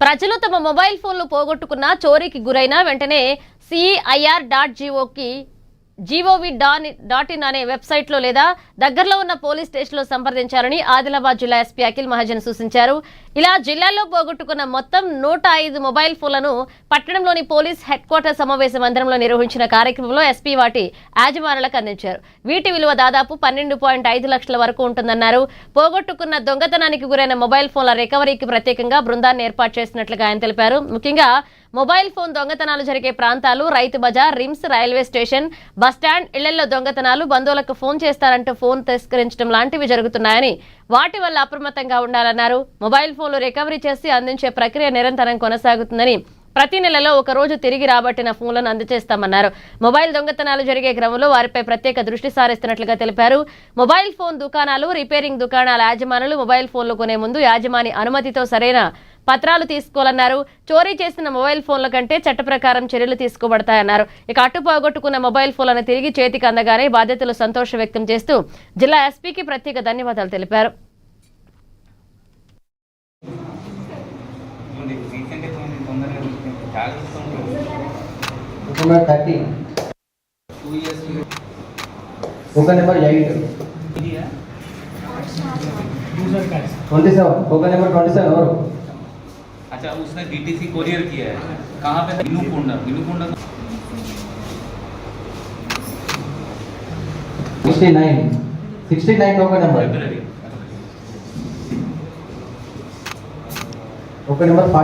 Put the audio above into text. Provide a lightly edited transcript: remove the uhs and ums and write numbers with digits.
ప్రజలు తమ మొబైల్ ఫోన్లు పోగొట్టుకున్న చోరీకి గురైన వెంటనే CIR.gov.in అనే వెబ్సైట్లో లేదా దగ్గరలో ఉన్న పోలీస్ స్టేషన్లో సంప్రదించాలని ఆదిలాబాద్ జిల్లా ఎస్పీ అఖిల్ మహాజన్ సూచించారు. ఇలా జిల్లాలో పోగొట్టుకున్న మొత్తం 105 మొబైల్ ఫోన్లను పట్టణంలోని పోలీస్ హెడ్ క్వార్టర్ సమావేశ మందిరంలో నిర్వహించిన కార్యక్రమంలో ఎస్పీ వాటి యాజమానులకు అందించారు. వీటి విలువ దాదాపు 12.5 లక్షల వరకు ఉంటుందన్నారు. పోగొట్టుకున్న దొంగతనానికి గురైన మొబైల్ ఫోన్ల రికవరీకి ప్రత్యేకంగా బృందాన్ని ఏర్పాటు చేసినట్లుగా ఆయన తెలిపారు. ముఖ్యంగా మొబైల్ ఫోన్ దొంగతనాలు జరిగే ప్రాంతాలు రైతు బజార్, రిమ్స్, రైల్వే స్టేషన్, బస్టాండ్, ఇళ్లలో దొంగతనాలు, బంధువులకు ఫోన్ చేస్తారంటూ ఫోన్ తిరస్కరించడం లాంటివి జరుగుతున్నాయని, వాటి వల్ల అప్రమత్తంగా ఉండాలన్నారు. మొబైల్ ఫోన్లు రికవరీ చేసి అందించే ప్రక్రియ నిరంతరం కొనసాగుతుందని, ప్రతి నెలలో ఒక రోజు తిరిగి రాబట్టిన ఫోన్లను అందజేస్తామన్నారు. మొబైల్ దొంగతనాలు జరిగే క్రమంలో వారిపై ప్రత్యేక దృష్టి సారిస్తున్నట్లుగా తెలిపారు. మొబైల్ ఫోన్ దుకాణాలు, రిపేరింగ్ దుకాణాల యాజమానులు మొబైల్ ఫోన్లు కొనే ముందు యాజమాని అనుమతితో సరైన పత్రాలు తీసుకోవాలన్నారు. చోరీ చేసిన మొబైల్ ఫోన్ల కంటే చట్ట ప్రకారం చర్యలు తీసుకోబడతాయన్నారు. ఇక అటు పోగొట్టుకున్న మొబైల్ ఫోన్లను తిరిగి చేతికి అందగానే బాధ్యతలు సంతోషం వ్యక్తం చేస్తూ జిల్లా ఎస్పీకి ప్రత్యేక ధన్యవాదాలు తెలిపారు. अच्छा, उसने डीटीसी कोरियर किया है. कहाँ पे? विनुकोंडा. 69 टोकन नंबर. Token number 5.